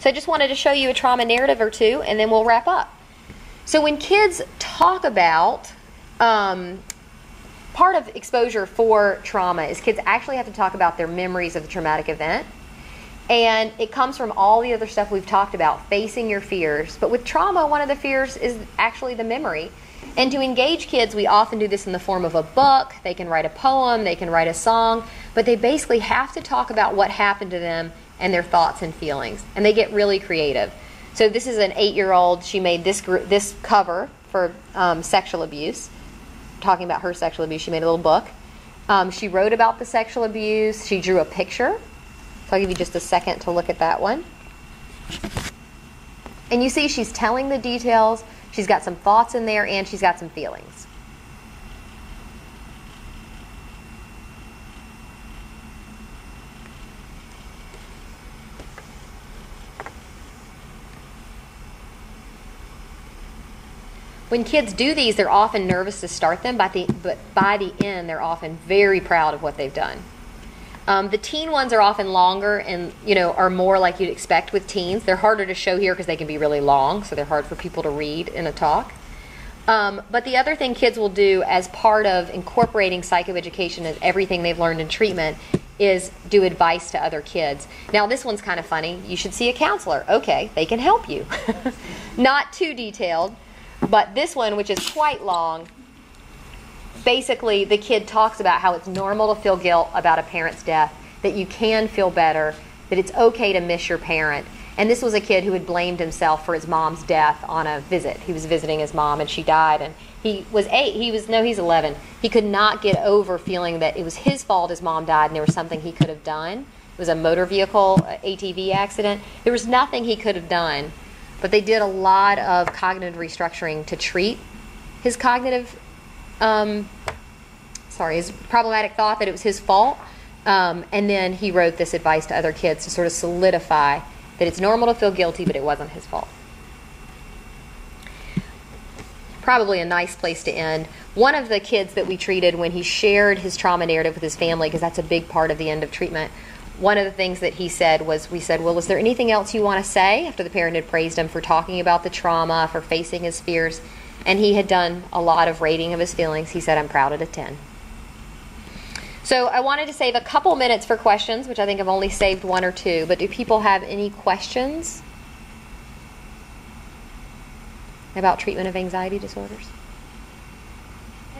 So I just wanted to show you a trauma narrative or two, and then we'll wrap up. So when kids talk about, part of exposure for trauma is kids actually have to talk about their memories of the traumatic event. And it comes from all the other stuff we've talked about, facing your fears. But with trauma, one of the fears is actually the memory. And to engage kids, we often do this in the form of a book. They can write a poem, they can write a song, but they basically have to talk about what happened to them and their thoughts and feelings. And they get really creative. So this is an 8-year-old. She made this cover for sexual abuse, talking about her sexual abuse. She made a little book. She wrote about the sexual abuse. She drew a picture. So I'll give you just a second to look at that one. And you see she's telling the details. She's got some thoughts in there, and she's got some feelings. When kids do these, they're often nervous to start them, but by the end, they're often very proud of what they've done. The teen ones are often longer and, are more like you'd expect with teens. They're harder to show here because they can be really long, so they're hard for people to read in a talk. But the other thing kids will do as part of incorporating psychoeducation and everything they've learned in treatment is do advice to other kids. Now, this one's kind of funny. You should see a counselor. Okay, they can help you. Not too detailed, but this one, which is quite long, basically, the kid talks about how it's normal to feel guilt about a parent's death, that you can feel better, that it's okay to miss your parent. And this was a kid who had blamed himself for his mom's death on a visit. He was visiting his mom and she died, and he was 8. He's 11. He could not get over feeling that it was his fault his mom died and there was something he could have done. It was a motor vehicle, ATV accident. There was nothing he could have done, but they did a lot of cognitive restructuring to treat his cognitive his problematic thought that it was his fault. And then he wrote this advice to other kids to sort of solidify that it's normal to feel guilty, but it wasn't his fault. Probably a nice place to end. One of the kids that we treated, when he shared his trauma narrative with his family, because that's a big part of the end of treatment, one of the things that he said was, we said, well, is there anything else you want to say? After the parent had praised him for talking about the trauma, for facing his fears. And he had done a lot of rating of his feelings. He said, I'm proud at a 10. So I wanted to save a couple minutes for questions, which I think I've only saved 1 or 2. But do people have any questions about treatment of anxiety disorders?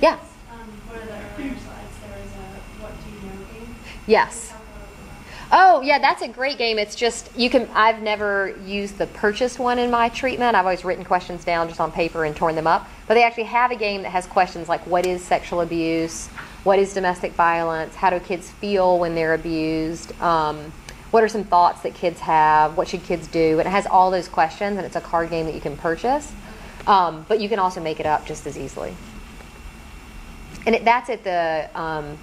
Yeah. One of the earlier slides, there was a what do you know game. Yes. Oh, yeah, that's a great game. It's just, I've never used the purchased one in my treatment. I've always written questions down just on paper and torn them up. But they actually have a game that has questions like, what is sexual abuse? What is domestic violence? How do kids feel when they're abused? What are some thoughts that kids have? What should kids do? And it has all those questions, and it's a card game that you can purchase. But you can also make it up just as easily. And that's at the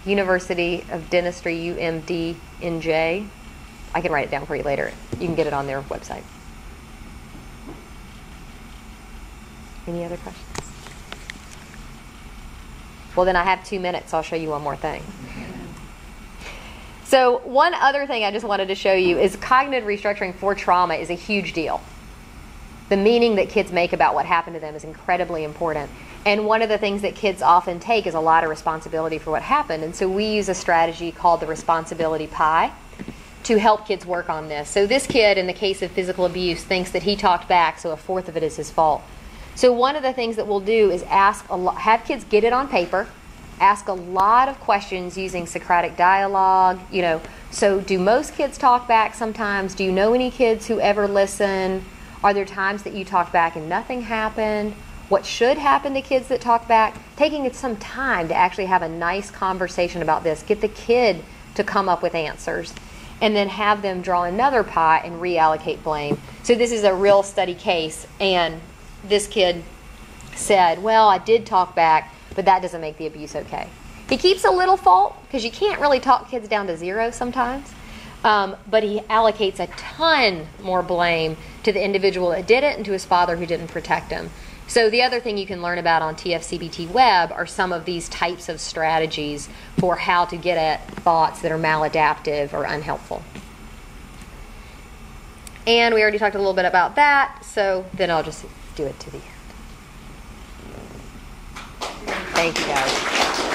University of Dentistry, UMDNJ. I can write it down for you later. You can get it on their website. Any other questions? Well, then I have 2 minutes, so I'll show you one more thing. So one other thing I just wanted to show you is cognitive restructuring for trauma is a huge deal. The meaning that kids make about what happened to them is incredibly important. And one of the things that kids often take is a lot of responsibility for what happened. And so we use a strategy called the responsibility pie to help kids work on this. So this kid, in the case of physical abuse, thinks that he talked back, so 1/4 of it is his fault. So one of the things that we'll do is have kids get it on paper, ask a lot of questions using Socratic dialogue. So do most kids talk back sometimes? Do you know any kids who ever listen? Are there times that you talked back and nothing happened? What should happen to kids that talk back? Taking some time to actually have a nice conversation about this. Get the kid to come up with answers. And then have them draw another pie and reallocate blame. So this is a real study case. And this kid said, well, I did talk back, but that doesn't make the abuse okay. He keeps a little fault, because you can't really talk kids down to 0 sometimes. But he allocates a ton more blame to the individual that did it and to his father who didn't protect him. So the other thing you can learn about on TFCBT Web are some of these types of strategies for how to get at thoughts that are maladaptive or unhelpful. And we already talked a little bit about that, so then I'll just do it to the end. Thank you, guys.